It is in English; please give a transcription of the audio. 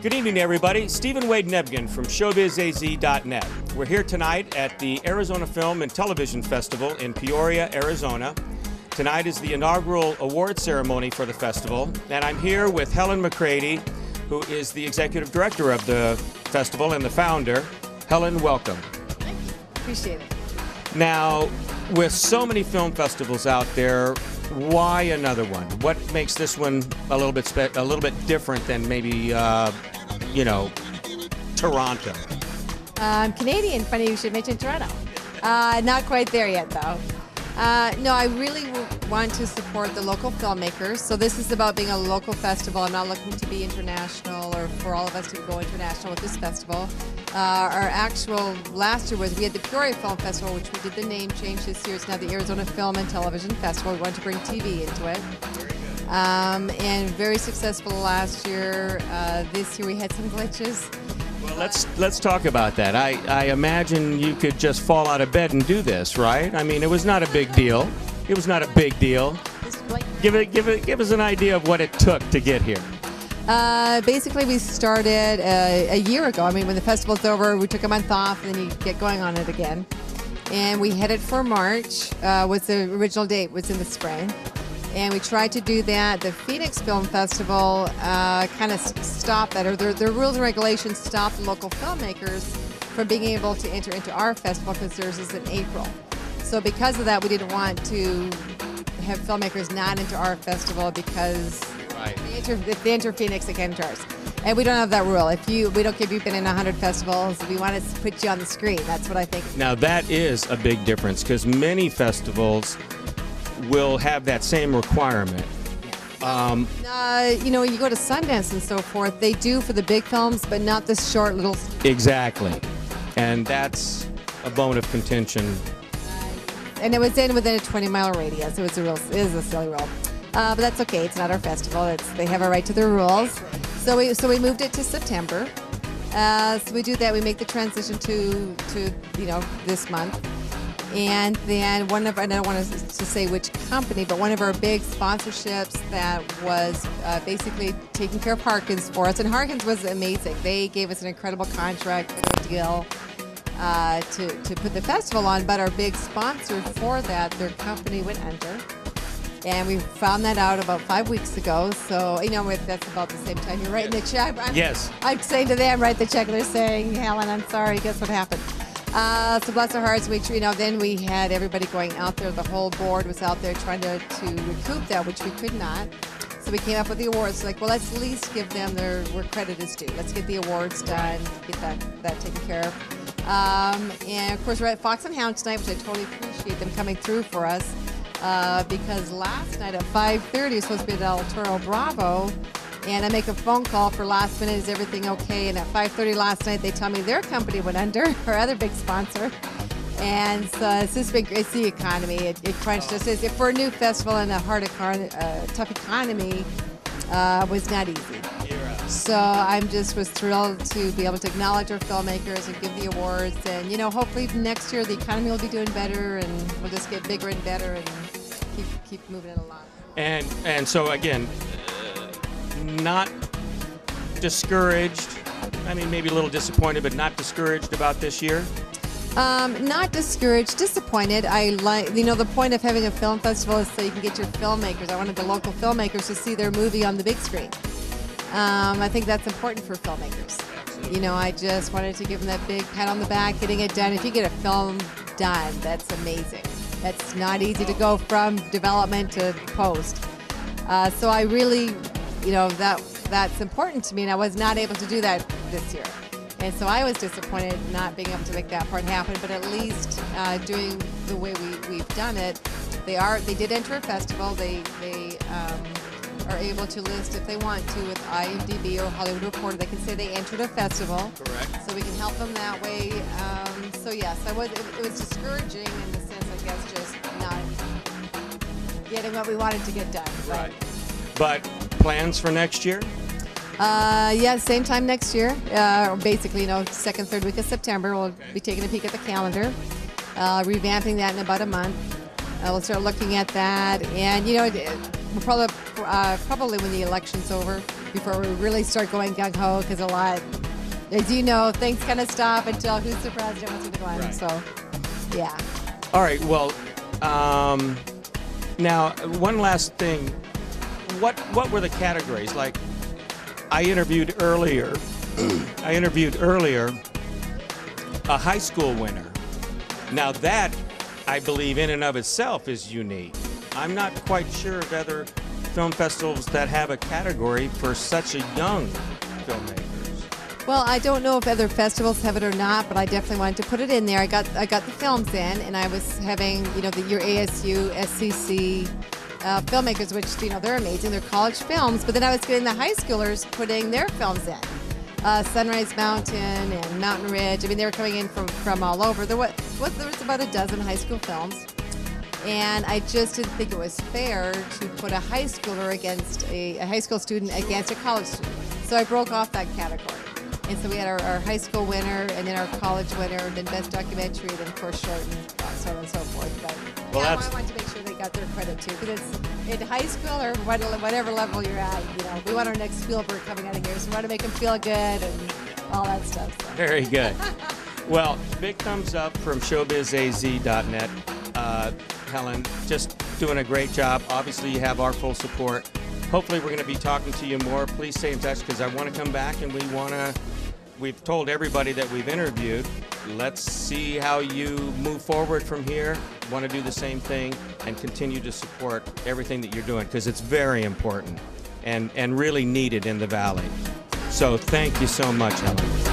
Good evening, everybody. Stephen Wade Nebgen from ShowBizAZ.net. We're here tonight at the Arizona Film and Television Festival in Peoria, Arizona. Tonight is the inaugural award ceremony for the festival, and I'm here with Helen McCready, who is the executive director of the festival and the founder. Helen, welcome. Thank you. Appreciate it. Now, with so many film festivals out there, why another one? What makes this one a little bit different than maybe, Toronto? I'm Canadian. Funny you should mention Toronto. Not quite there yet, though. No, I really want to support the local filmmakers. So this is about being a local festival. I'm not looking to be international or for all of us to go international with this festival. Our actual last year was we had the Peoria Film Festival, which we did the name change. This year it's now the Arizona Film and Television Festival. We wanted to bring TV into it. And very successful last year. This year we had some glitches. Well, let's talk about that. I imagine you could just fall out of bed and do this, right? I mean, it was not a big deal. It was not a big deal. Give us an idea of what it took to get here. Basically, we started a year ago. I mean, when the festival's over, we took a month off, and then you get going on it again. And we headed for March. Was the original date was in the spring. And we tried to do that. The Phoenix Film Festival kind of stopped that, or their rules and regulations stopped the local filmmakers from being able to enter into our festival because theirs is in April. So because of that, we didn't want to have filmmakers not into our festival because if they enter Phoenix, they can't enter ours. And we don't have that rule. We don't care if you've been in 100 festivals. We want to put you on the screen. That's what I think. Now that is a big difference because many festivals will have that same requirement. When you go to Sundance and so forth, they do for the big films, but not the short little. Exactly, and that's a bone of contention. And it was within a 20-mile radius. It is a silly rule, but that's okay. It's not our festival. They have a right to their rules. So we moved it to September. So we do that. We make the transition to this month. And then I don't want to say which company, but one of our big sponsorships that was basically taking care of Harkins for us. And Harkins was amazing. They gave us an incredible contract and a deal to put the festival on. But our big sponsor for that, their company went under. And we found that out about 5 weeks ago. So, that's about the same time you're writing the check. Yes. I'm saying to them, write the check. They're saying, Helen, I'm sorry. Guess what happened? So bless our hearts, then we had everybody going out there. The whole board was out there trying to recoup that, which we could not. So we came up with the awards. Like, well, let's at least give them where credit is due. Let's get the awards done, get that taken care of. And of course, we're at Fox and Hound tonight, which I totally appreciate them coming through for us. Because last night at 5:30 was supposed to be at El Toro Bravo. And I make a phone call for last minute, is everything okay? And at 5:30 last night, they tell me their company went under, our other big sponsor. And so it's the economy. It crunched us. If for a new festival and a tough economy was not easy. So was thrilled to be able to acknowledge our filmmakers and give the awards. And, hopefully next year the economy will be doing better and we'll just get bigger and better and keep moving it along. And so again, not discouraged. I mean, maybe a little disappointed, but not discouraged about this year. Not discouraged, disappointed. I the point of having a film festival is so you can get your filmmakers. I wanted the local filmmakers to see their movie on the big screen. I think that's important for filmmakers. Absolutely. I just wanted to give them that big pat on the back, getting it done. If you get a film done, that's amazing. That's not easy to go from development to post. So I really, that's important to me, and I was not able to do that this year. And so I was disappointed not being able to make that part happen, but at least doing the way we've done it, they did enter a festival. They are able to list if they want to with IMDb or Hollywood Reporter. They can say they entered a festival. Correct. So we can help them that way. So yes, it was discouraging in the sense, I guess, just not getting what we wanted to get done. Right. But plans for next year? Yeah, same time next year. Basically, second, third week of September, we'll be taking a peek at the calendar, revamping that in about a month. We'll start looking at that, and we'll probably when the election's over, before we really start going gung-ho, because a lot, as you know, things kind of stop until who's the president, what's going to go on. Right. So, yeah. All right, well, now, one last thing. What were the categories? Like, I interviewed earlier a high school winner. Now that, I believe, in and of itself is unique. I'm not quite sure of other film festivals that have a category for such a young filmmakers. Well, I don't know if other festivals have it or not, but I definitely wanted to put it in there. I got the films in, and I was having, your ASU, SCC filmmakers, which, they're amazing. They're college films, but then I was getting the high schoolers putting their films in. Sunrise Mountain and Mountain Ridge. I mean, they were coming in from all over. There was about a dozen high school films, and I just didn't think it was fair to put a high schooler against a high school student against a college student. So I broke off that category. And so we had our high school winner, and then our college winner, then best documentary, and then of course short, and so on and so forth. But well, I want to make sure they got their credit too, because it's in high school or whatever level you're at. We want our next Spielberg coming out of here, so we want to make them feel good and all that stuff. So. Very good. Well, big thumbs up from ShowBizAZ.net. Helen, just doing a great job. Obviously, you have our full support. Hopefully, we're going to be talking to you more. Please stay in touch, because I want to come back, and we've told everybody that we've interviewed, let's see how you move forward from here. Want to do the same thing and continue to support everything that you're doing, because it's very important and really needed in the Valley. So thank you so much, Helen.